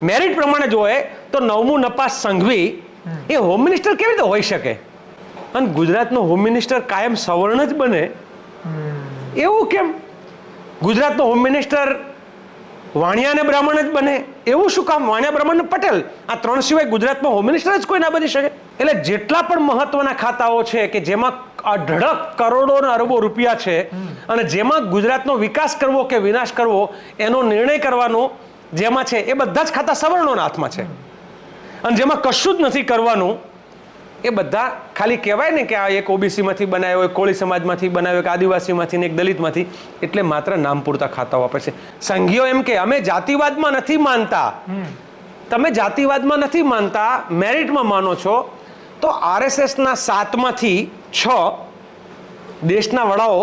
Merit પ્રમાણે જોઈએ તો નવમું નપાસ સંઘવી એ હોમ મિનિસ્ટર કેવી રીતે હોઈ શકે? અને ગુજરાતનો હોમ મિનિસ્ટર કાયમ સવર્ણ જ બને એવું કેમ? ગુજરાતનો હોમ મિનિસ્ટર વાણિયા અને બ્રાહ્મણ જ બને એવું શું કામ? વાણિયા બ્રાહ્મણ ને પટેલ આ ત્રણ સિવાય ગુજરાતમાં હોમ મિનિસ્ટર જ કોઈ ના બની શકે? એટલે જેટલા પણ મહત્વના ખાતાઓ છે કે જેમાં અઢળક કરોડો અને અરબો રૂપિયા છે અને જેમાં ગુજરાતનો વિકાસ કરવો કે વિનાશ કરવો એનો નિર્ણય કરવાનો જેમાં છે એ બધા જ ખાતા સવર્ણોના હાથમાં છે. અને જેમાં કશું જ નથી કરવાનું એ બધા ખાલી કહેવાય ને કે આ એક ઓબીસી માંથી બનાવ્યો, એક કોળી સમાજમાંથી બનાવ્યો, એક આદિવાસીમાંથી ને એક દલિતમાંથી, એટલે માત્ર નામ પૂરતા ખાતાઓ આપે છે. સંઘીઓ એમ કે અમે જાતિવાદમાં નથી માનતા. તમે જાતિવાદમાં નથી માનતા, મેરિટમાં માનો છો, તો આરએસએસના 7માંથી 6 દેશના વડાઓ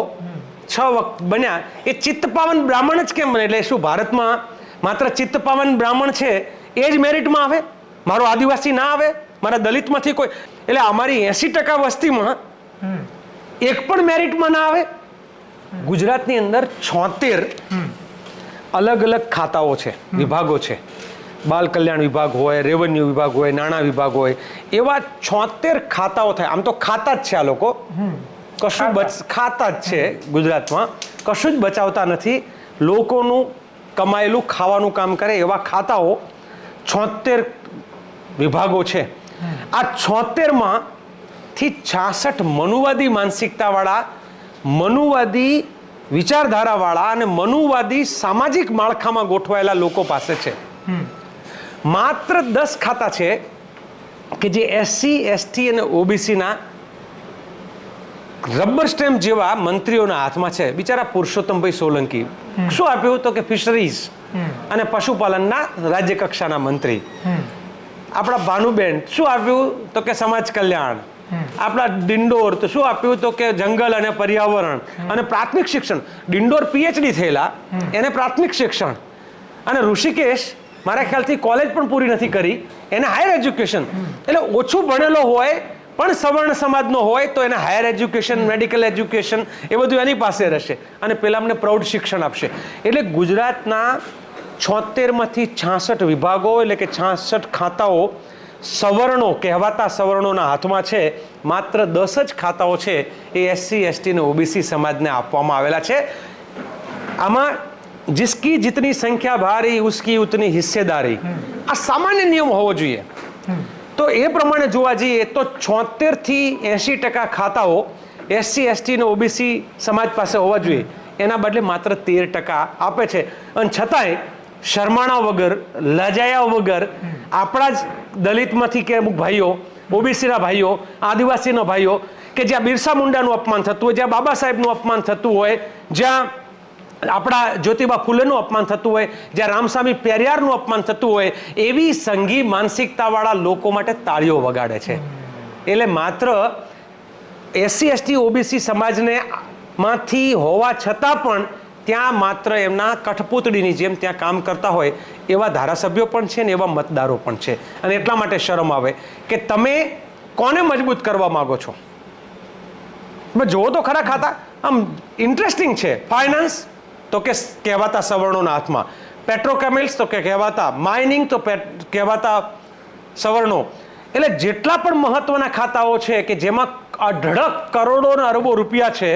6 વખત બન્યા એ ચિત્તપાવન બ્રાહ્મણ જ કેમ બને? એટલે શું ભારતમાં માત્ર ચિત્તપાવન બ્રાહ્મણ છે એ જ મેરિટમાં આવે? મારો આદિવાસી ના આવે? મારા દલિતમાંથી કોઈ? એટલે અમારી 80% વસ્તીમાં એક પણ મેરિટમાં ના આવે. ગુજરાતની અંદર 76 અલગ અલગ ખાતાઓ છે, વિભાગો છે. બાલ કલ્યાણ વિભાગ હોય, રેવન્યુ વિભાગ હોય, નાણાં વિભાગ હોય, એવા 76 ખાતાઓ થાય. આમ તો ખાતા જ છે આ લોકો, કશું ખાતા જ છે ગુજરાતમાં, કશું જ બચાવતા નથી. લોકોનું કમાયેલું ખાવાનું કામ કરે એવા ખાતાઓ 76 વિભાગો છે. આ 76માંથી 66 મનુવાદી માનસિકતાવાળા, મનુવાદી વિચારધારાવાળા અને મનુવાદી સામાજિક માળખામાં ગોઠવાયેલા લોકો પાસે છે. માત્ર 10 ખાતા છે કે જે એસસી, એસટી અને ઓબીસીના રબર સ્ટેમ્પ જેવા મંત્રીઓના હાથમાં છે. બિચારા પુરુષોત્તમભાઈ સોલંકી શું આપ્યું તો કે ફિશરીઝ અને પશુપાલનના રાજ્ય કક્ષાના મંત્રી. આપણા ભાનુબેન શું આપ્યું તો કે સમાજ કલ્યાણ. આપણા ડિંડોર તો શું આપ્યું તો કે જંગલ અને પર્યાવરણ અને પ્રાથમિક શિક્ષણ. ડિંડોર પીએચડી થયેલા, એને પ્રાથમિક શિક્ષણ. અને ઋષિકેશ મારા ખ્યાલથી કોલેજ પણ પૂરી નથી કરી, એને હાયર એજ્યુકેશન. એટલે ઓછું ભણેલો હોય પણ સવર્ણ સમાજનો હોય તો એને હાયર એજ્યુકેશન, મેડિકલ એજ્યુકેશન એ બધું એની પાસે રહેશે અને પેલા અમને પ્રૌઢ શિક્ષણ આપશે. એટલે ગુજરાતના 76માંથી 66 વિભાગો એટલે કે 66 ખાતાઓ સવર્ણો કહેવાતા સવર્ણોના હાથમાં છે. માત્ર 10 જ ખાતાઓ છે એ એસસી, એસટી અને ઓબીસી સમાજને આપવામાં આવેલા છે. આમાં जिसकी जितनी संख्या भारी उसकी उतनी हिस्सेदारी, આ સામાન્ય નિયમ હોવો જોઈએ. તો એ પ્રમાણે જોવા જઈએ તો 76 થી 80% ખાતાઓ એસસી, એસટી અને ઓબીસી સમાજ પાસે હોવા જોઈએ. એના બદલે માત્ર 13% આપે છે. અને છતાંય શરમાણા વગર, લજાયા વગર આપણા જ દલિતમાંથી કે અમુક ભાઈઓ, ઓબીસીના ભાઈઓ, આદિવાસીના ભાઈઓ કે જ્યાં બિરસા મુંડાનું અપમાન થતું હોય, જ્યાં બાબા સાહેબનું અપમાન થતું હોય, જ્યાં આપણા જ્યોતિબા ફૂલેનું અપમાન થતું હોય, જ્યાં રામસ્વામી પેરિયારનું અપમાન થતું હોય, એવી સંઘી માનસિકતાવાળા લોકો માટે તાળીઓ વગાડે છે. એટલે માત્ર એસસી, એસટી, ઓબીસી સમાજને માંથી હોવા છતાં પણ ત્યાં માત્ર એમના કઠપૂતળીની જેમ ત્યાં કામ કરતા હોય એવા ધારાસભ્યો પણ છે ને એવા મતદારો પણ છે. અને એટલા માટે શરમ આવે કે તમે કોને મજબૂત કરવા માંગો છો? જોવો તો ખરા ખાતા, આમ ઇન્ટરેસ્ટિંગ છે. ફાઇનાન્સ તો કે કહેવાતા સવર્ણોના હાથમાં, પેટ્રોકેમિકલ્સ તો કે કહેવાતા, માઇનિંગ તો કહેવાતા સવર્ણો. એટલે જેટલા પણ મહત્વના ખાતાઓ છે કે જેમાં અઢળક કરોડો અને અરબો રૂપિયા છે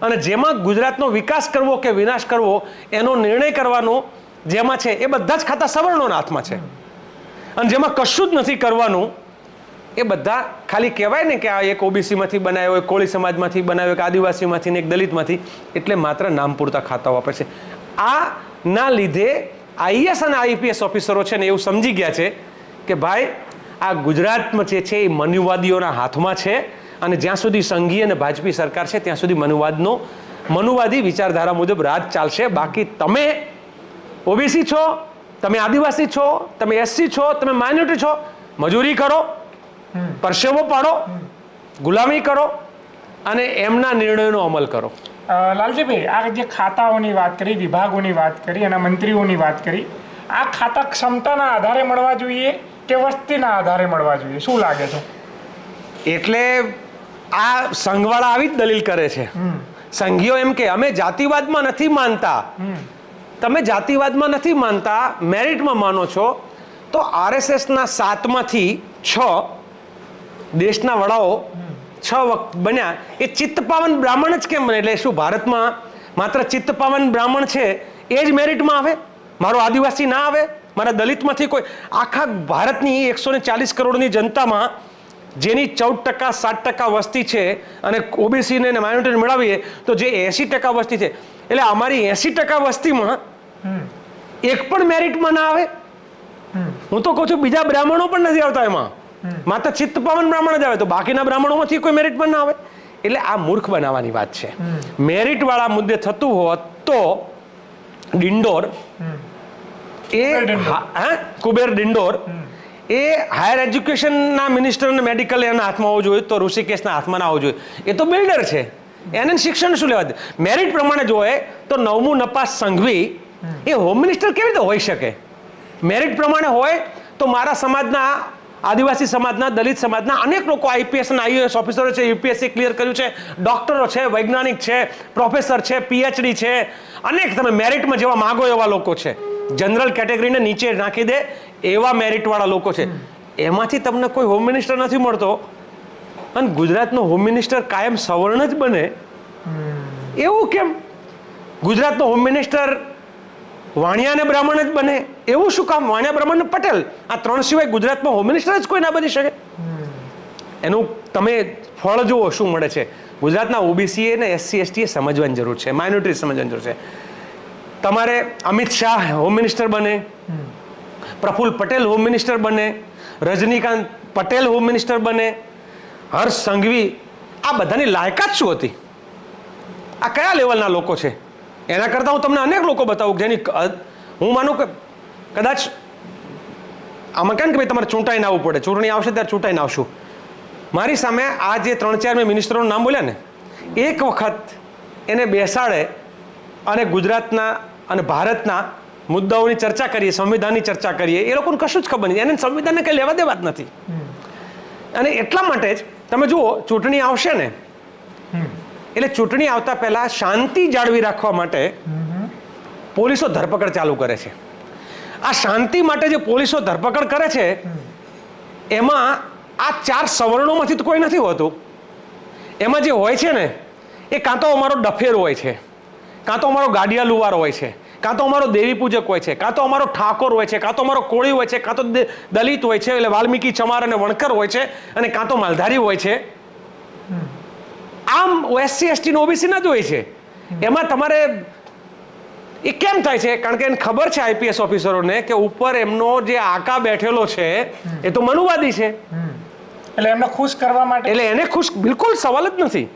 અને જેમાં ગુજરાતનો વિકાસ કરવો કે વિનાશ કરવો એનો નિર્ણય કરવાનો જેમાં છે એ બધા જ ખાતા સવર્ણોના હાથમાં છે. અને જેમાં કશું જ નથી કરવાનું એ બધા ખાલી કહેવાય ને કે આ એક ઓબીસીમાંથી બનાવ્યો, એક કોળી સમાજમાંથી બનાવ્યો, એક આદિવાસીમાંથી ને એક દલિતમાંથી, એટલે માત્ર નામ પૂરતા ખાતાઓ આપે છે. આ ના લીધે આઈએસ અને આઈપીએસ ઓફિસરો છે ને એવું સમજી ગયા છે કે ભાઈ આ ગુજરાતમાં જે છે એ મનુવાદીઓના હાથમાં છે અને જ્યાં સુધી સંઘી અને ભાજપી સરકાર છે ત્યાં સુધી મનુવાદી વિચારધારા મુજબ રાજ ચાલશે. બાકી તમે ઓબીસી છો, તમે આદિવાસી છો, તમે એસસી છો, તમે માઇનોરિટી છો, મજૂરી કરો, પરસેવો પાડો, ગુલામી કરો અને એમના નિર્ણયોનો અમલ કરો. લાલજીભાઈ, આ જે ખાતાઓની વાત કરી, વિભાગોની વાત કરી અને મંત્રીઓની વાત કરી, આ ખાતા ક્ષમતાના આધારે મળવા જોઈએ કે વસ્તીના આધારે મળવા જોઈએ? શું લાગે છે? એટલે આ સંઘવાળા આવી જ દલીલ કરે છે. સંઘીઓ એમ કે અમે જાતિવાદમાં નથી માનતા. તમે જાતિવાદમાં નથી માનતા, મેરિટમાં માનો છો, તો આરએસએસના 7માંથી 6 દેશના વડાઓ 6 વખત બન્યા એ ચિત્તપાવન બ્રાહ્મણ જ કેમ બને? એટલે શું ભારતમાં માત્ર ચિત્તપાવન બ્રાહ્મણ છે એ જ મેરિટમાં આવે? મારો આદિવાસી ના આવે? મારા દલિતમાંથી કોઈ? આખા ભારતની 140 કરોડની જનતામાં જેની 14% 7% વસ્તી છે અને ઓબીસી ને માઇનોરિટી મેળવીએ તો જે 80% વસ્તી છે, એટલે અમારી 80% વસ્તીમાં એક પણ મેરિટમાં ના આવે. હું તો કહું છું બીજા બ્રાહ્મણો પણ નથી આવતા એમાં, માત્ર ચિત્તપાવન બ્રાહ્મણ જ આવે, તો બાકીના બ્રાહ્મણોમાંથી કોઈ મેરિટમાં ના આવે. એટલે આ મૂર્ખ બનાવવાની વાત છે. મેરિટ વાળા મુદ્દે થતું હોત તો ડિંડોર કુબેર ડિંડોર એ હાયર એજ્યુકેશનના મિનિસ્ટર અને મેડિકલ એના હાથમાં હોવું જોઈએ, તો ઋષિકેશના હાથમાં ના હોવું જોઈએ. એ તો બિલ્ડર છે, એને શિક્ષણ શું લેવા દે? મેરિટ પ્રમાણે જોઈએ તો 9મું નપાસ સંઘવી એ હોમ મિનિસ્ટર કેવી રીતે હોઈ શકે? મેરિટ પ્રમાણે હોય તો મારા સમાજના, આદિવાસી સમાજના, દલિત સમાજના અનેક લોકો આઈપીએસ અને આઈએએસ ઓફિસરો છે, યુપીએસસી ક્લિયર કર્યું છે, ડોક્ટરો છે, વૈજ્ઞાનિક છે, પ્રોફેસર છે, પીએચડી છે, અનેક તમે મેરિટમાં જેવા માગો એવા લોકો છે. જનરલ કેટેગરીને નીચે નાખી દે એવા મેરિટવાળા લોકો છે. એમાંથી તમને કોઈ હોમ મિનિસ્ટર નથી મળતો અને ગુજરાતનો હોમ મિનિસ્ટર કાયમ સવર્ણ જ બને, એવું કેમ? ગુજરાતનો હોમ મિનિસ્ટર વાણિયા અને બ્રાહ્મણ જ બને, એવું શું કામ? વાણિયા, બ્રાહ્મણ ને પટેલ, આ 3 સિવાય ગુજરાતમાં હોમ મિનિસ્ટર જ કોઈ ના બની શકે? એનું તમે ફળ જુઓ શું મળે છે. ગુજરાતના ઓબીસી ને એસસી એસટી સમજવાની જરૂર છે, માઇનોરિટી સમજવાની જરૂર છે. તમારે અમિત શાહ હોમ મિનિસ્ટર બને, પ્રફુલ્લ પટેલ હોમ મિનિસ્ટર બને, રજનીકાંત પટેલ હોમ મિનિસ્ટર બને, હર્ષ સંઘવી, આ બધાની લાયકાત શું હતી? આ કયા લેવલના લોકો છે? એના કરતાં હું તમને અનેક લોકો બતાવું જેની હું માનું કે કદાચ આમાં કેમ કે ભાઈ તમારે ચૂંટાઈને આવવું પડે, ચૂંટણી આવશે ત્યારે ચૂંટાઈને આવશું. મારી સામે આ જે 3-4 મેં મિનિસ્ટરોનું નામ બોલ્યા ને, એક વખત એને બેસાડે અને ગુજરાતના અને ભારતના મુદ્દાઓની ચર્ચા કરીએ, સંવિધાનની ચર્ચા કરીએ, એ લોકોને કશું જ ખબર નથી, એને સંવિધાનને કંઈ લેવા દેવા જ નથી. અને એટલા માટે જ તમે જુઓ ચૂંટણી આવશે ને, એટલે ચૂંટણી આવતા પહેલા શાંતિ જાળવી રાખવા માટે પોલીસો ધરપકડ ચાલુ કરે છે. આ શાંતિ માટે જે પોલીસો ધરપકડ કરે છે એમાં આ 4 સવર્ણોમાંથી તો કોઈ નથી હોતું. એમાં જે હોય છે ને એ કાં તો અમારો ડફેર હોય છે, કાં તો અમારો ગાડિયા લુવાર હોય છે, કાં તો અમારો દેવી પૂજક હોય છે, કાં તો અમારો ઠાકોર હોય છે, કાં તો અમારો કોળી હોય છે, કાં તો દલિત હોય છે, એટલે વાલ્મીકી, ચમાર અને વણકર હોય છે, અને કાં તો માલધારી હોય છે. આમ એસસી એસટી ઓબીસી ના જ હોય છે. એમાં તમારે એ કેમ થાય છે? કારણ કે એને ખબર છે આઈપીએસ ઓફિસરોને કે ઉપર એમનો જે આકા બેઠેલો છે એ તો મનુવાદી છે, એટલે એમને ખુશ કરવા માટે, એટલે એને ખુશ બિલકુલ સવાલ જ નથી.